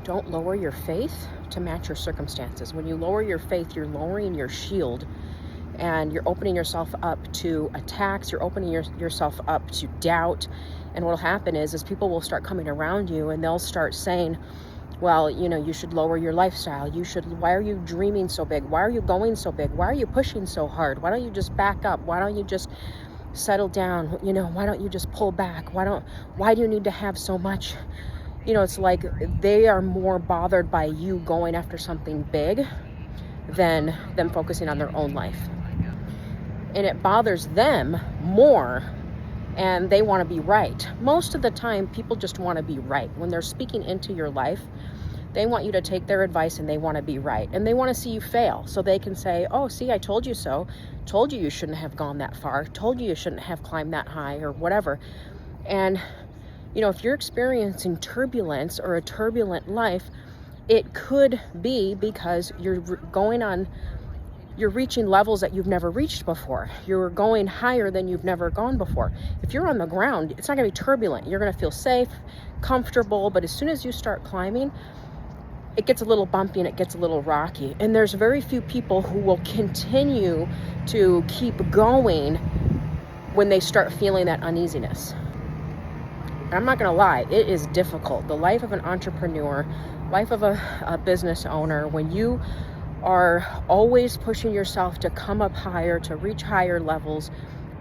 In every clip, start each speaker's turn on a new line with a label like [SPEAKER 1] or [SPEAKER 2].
[SPEAKER 1] don't lower your faith to match your circumstances. When you lower your faith, you're lowering your shield, and you're opening yourself up to attacks. You're opening yourself up to doubt. And what will happen is people will start coming around you, and they'll start saying, well, you should lower your lifestyle. Why are you dreaming so big? Why are you going so big? Why are you pushing so hard? Why don't you just back up? Why don't you just settle down? Why don't you just pull back? Why do you need to have so much? It's like they are more bothered by you going after something big than them focusing on their own life. And it bothers them more, and they want to be right. Most of the time, people just want to be right. When they're speaking into your life, they want you to take their advice, and they want to be right. And they want to see you fail so they can say, oh, see, I told you so. Told you shouldn't have gone that far. Told you shouldn't have climbed that high, or whatever. And, if you're experiencing turbulence or a turbulent life, it could be because you're reaching levels that you've never reached before. You're going higher than you've never gone before. If you're on the ground, it's not going to be turbulent. You're going to feel safe, comfortable, but as soon as you start climbing, it gets a little bumpy and it gets a little rocky. And there's very few people who will continue to keep going when they start feeling that uneasiness. And I'm not going to lie, it is difficult. The life of an entrepreneur, life of a business owner, when you are always pushing yourself to come up higher, to reach higher levels,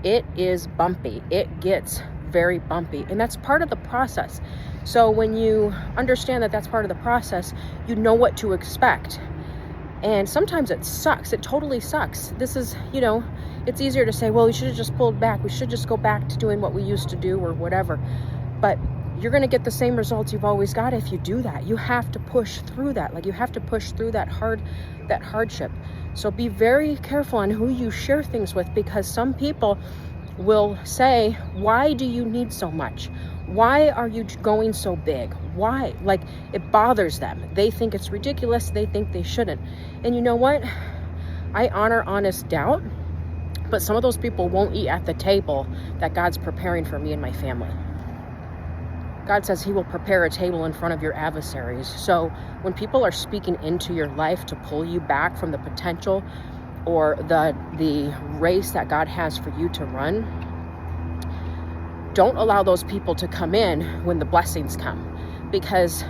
[SPEAKER 1] it is bumpy. It gets very bumpy, and that's part of the process. So when you understand that that's part of the process, you know what to expect. And sometimes it sucks. It totally sucks. This is, it's easier to say, well, we should have just pulled back. We should just go back to doing what we used to do or whatever. But you're going to get the same results you've always got if you do that. You have to push through that. Like, you have to push through that hardship. So be very careful on who you share things with, because some people will say, why do you need so much? Why are you going so big? Why? Like, it bothers them. They think it's ridiculous. They think they shouldn't. And you know what? I honor honest doubt, but some of those people won't eat at the table that God's preparing for me and my family. God says he will prepare a table in front of your adversaries. So when people are speaking into your life to pull you back from the potential or the race that God has for you to run, don't allow those people to come in when the blessings come, because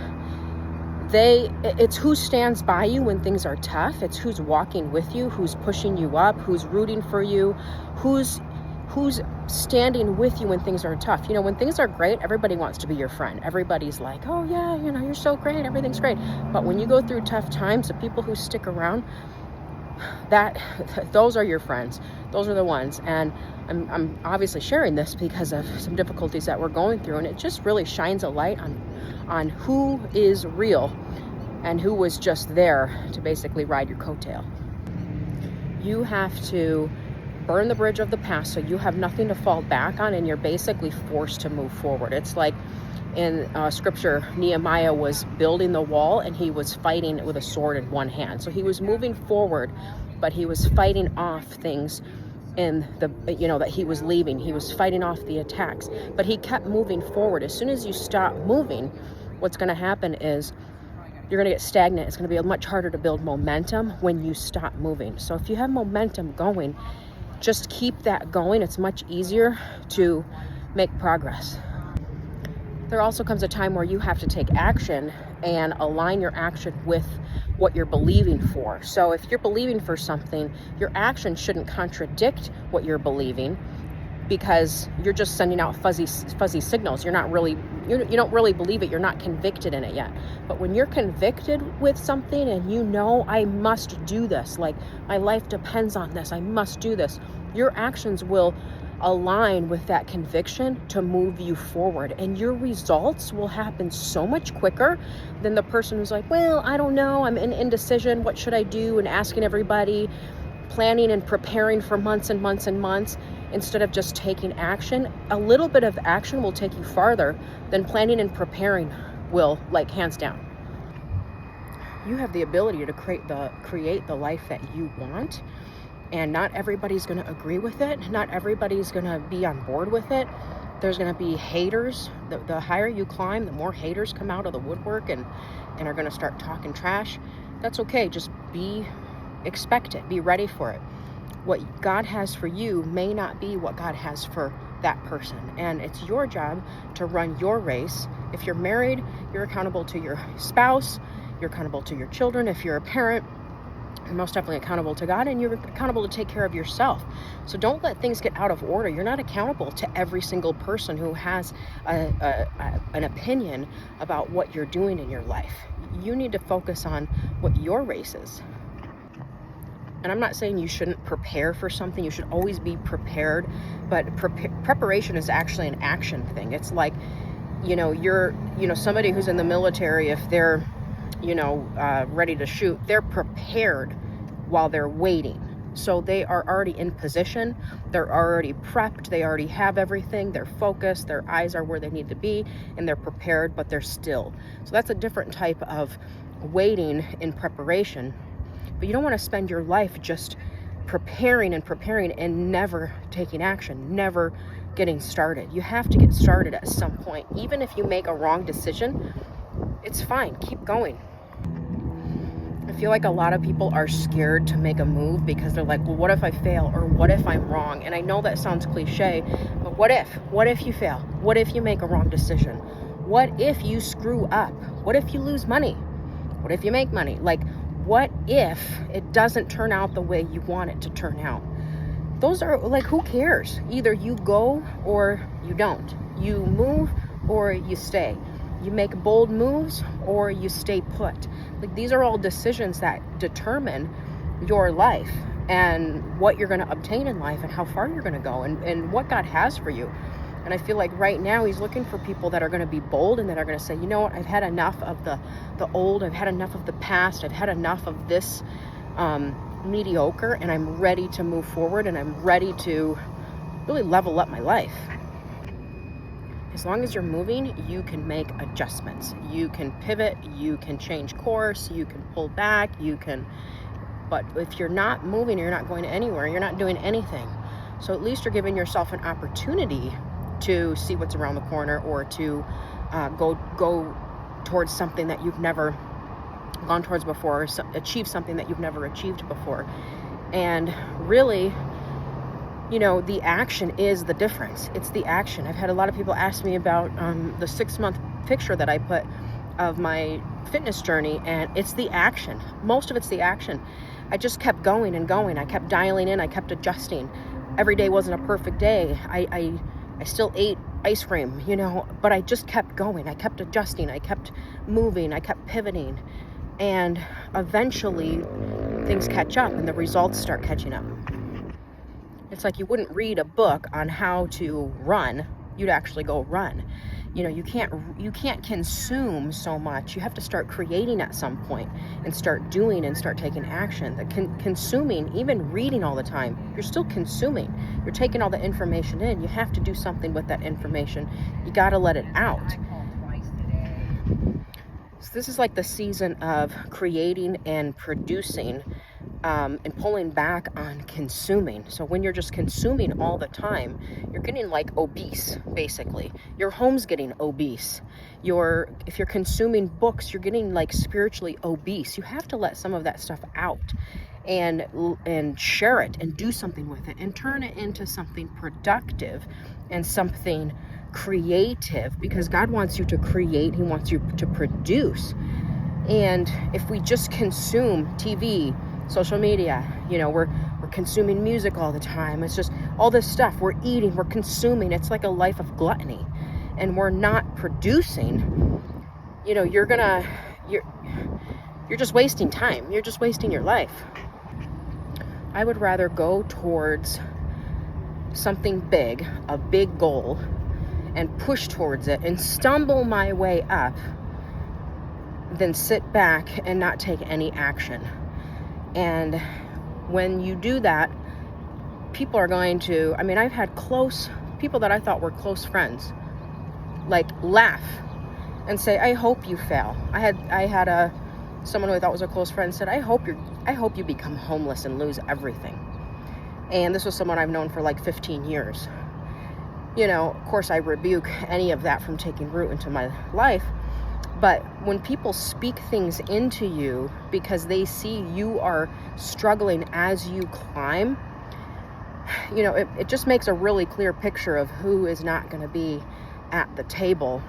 [SPEAKER 1] it's who stands by you when things are tough. It's who's walking with you, who's pushing you up, who's rooting for you, who's standing with you when things are tough. When things are great, everybody wants to be your friend. Everybody's like, oh yeah, you're so great, everything's great. But when you go through tough times, the people who stick around, those are your friends. Those are the ones. And I'm obviously sharing this because of some difficulties that we're going through, and it just really shines a light on who is real and who was just there to basically ride your coattail. You have to burn the bridge of the past so you have nothing to fall back on, and you're basically forced to move forward. It's like in scripture, Nehemiah was building the wall and he was fighting with a sword in one hand. So he was moving forward, but he was fighting off things in that he was leaving. He was fighting off the attacks, but he kept moving forward. As soon as you stop moving, what's going to happen is you're going to get stagnant. It's going to be much harder to build momentum when you stop moving. So if you have momentum going, just keep that going. It's much easier to make progress. There also comes a time where you have to take action and align your action with what you're believing for. So if you're believing for something, your action shouldn't contradict what you're believing, because you're just sending out fuzzy signals. You don't really believe it. You're not convicted in it yet. But when you're convicted with something and I must do this, like my life depends on this, I must do this, your actions will align with that conviction to move you forward, and your results will happen so much quicker than the person who's like, well, I don't know, I'm in indecision, what should I do, and asking everybody, planning and preparing for months and months and months instead of just taking action. A little bit of action will take you farther than planning and preparing will, like, hands down. You have the ability to create the life that you want. And not everybody's going to agree with it. Not everybody's going to be on board with it. There's going to be haters. The higher you climb, the more haters come out of the woodwork and are going to start talking trash. That's okay. Just expect it. Be ready for it. What God has for you may not be what God has for that person. And it's your job to run your race. If you're married, you're accountable to your spouse. You're accountable to your children. If you're a parent, you're most definitely accountable to God, and you're accountable to take care of yourself. So don't let things get out of order. You're not accountable to every single person who has an opinion about what you're doing in your life. You need to focus on what your race is. And I'm not saying you shouldn't prepare for something. You should always be prepared. But preparation is actually an action thing. It's like, somebody who's in the military, if they're, ready to shoot, they're prepared while they're waiting. So they are already in position. They're already prepped. They already have everything. They're focused. Their eyes are where they need to be, and they're prepared, but they're still. So that's a different type of waiting in preparation. But you don't want to spend your life just preparing and never taking action, never getting started. You have to get started at some point. Even if you make a wrong decision, it's fine. Keep going. I feel like a lot of people are scared to make a move because they're like, well, what if I fail? Or what if I'm wrong? And I know that sounds cliche, but what if? What if you fail? What if you make a wrong decision? What if you screw up? What if you lose money? What if you make money? Like, what if it doesn't turn out the way you want it to turn out? Those are like, who cares? Either you go or you don't. You move or you stay. You make bold moves or you stay put. Like, these are all decisions that determine your life and what you're going to obtain in life and how far you're going to go and what God has for you. And I feel like right now he's looking for people that are going to be bold and that are going to say, you know what, I've had enough of the old. I've had enough of the past. I've had enough of this mediocre, and I'm ready to move forward, and I'm ready to really level up my life. As long as you're moving, you can make adjustments. You can pivot, you can change course, you can pull back, but if you're not moving, you're not going anywhere, you're not doing anything. So at least you're giving yourself an opportunity to see what's around the corner, or to go towards something that you've never gone towards before, or achieve something that you've never achieved before. And really, the action is the difference. It's the action. I've had a lot of people ask me about the 6-month picture that I put of my fitness journey, and it's the action. Most of it's the action. I just kept going and going. I kept dialing in. I kept adjusting. Every day wasn't a perfect day. I still ate ice cream, but I just kept going. I kept adjusting. I kept moving. I kept pivoting. And eventually things catch up and the results start catching up. It's like you wouldn't read a book on how to run. You'd actually go run. You can't consume so much. You have to start creating at some point and start doing and start taking action. Consuming, even reading all the time, you're still consuming. You're taking all the information in. You have to do something with that information. You got to let it out. So this is like the season of creating and producing, and pulling back on consuming. So when you're just consuming all the time, you're getting like obese, basically. Your home's getting obese. If you're consuming books, you're getting like spiritually obese. You have to let some of that stuff out and share it and do something with it and turn it into something productive and something creative, because God wants you to create. He wants you to produce. And if we just consume TV, social media, we're consuming music all the time. It's just all this stuff. We're eating, we're consuming. It's like a life of gluttony, and we're not producing. You're just wasting time. You're just wasting your life. I would rather go towards something big, a big goal, and push towards it and stumble my way up than sit back and not take any action. And when you do that, people are going to, I've had close people that I thought were close friends, like, laugh and say, I hope you fail. I had someone who I thought was a close friend said, I hope you become homeless and lose everything. And this was someone I've known for like 15 years. You know, of course, I rebuke any of that from taking root into my life. But when people speak things into you because they see you are struggling as you climb, you know, it just makes a really clear picture of who is not going to be at the table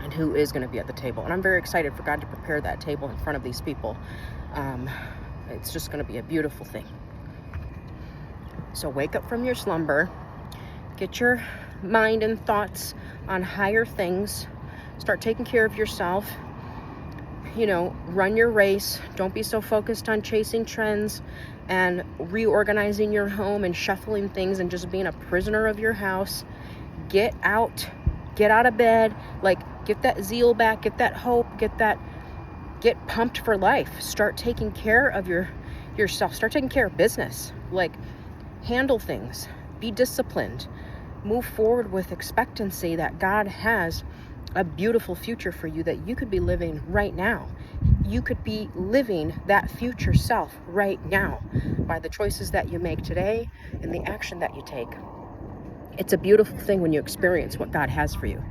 [SPEAKER 1] and who is going to be at the table. And I'm very excited for God to prepare that table in front of these people. It's just going to be a beautiful thing. So wake up from your slumber, get your mind and thoughts on higher things, start taking care of yourself, you know, run your race. Don't be so focused on chasing trends and reorganizing your home and shuffling things and just being a prisoner of your house. Get out of bed, like get that zeal back, get that hope, get pumped for life. Start taking care of yourself, start taking care of business, like handle things, be disciplined, move forward with expectancy that God has a beautiful future for you that you could be living right now. You could be living that future self right now by the choices that you make today and the action that you take. It's a beautiful thing when you experience what God has for you.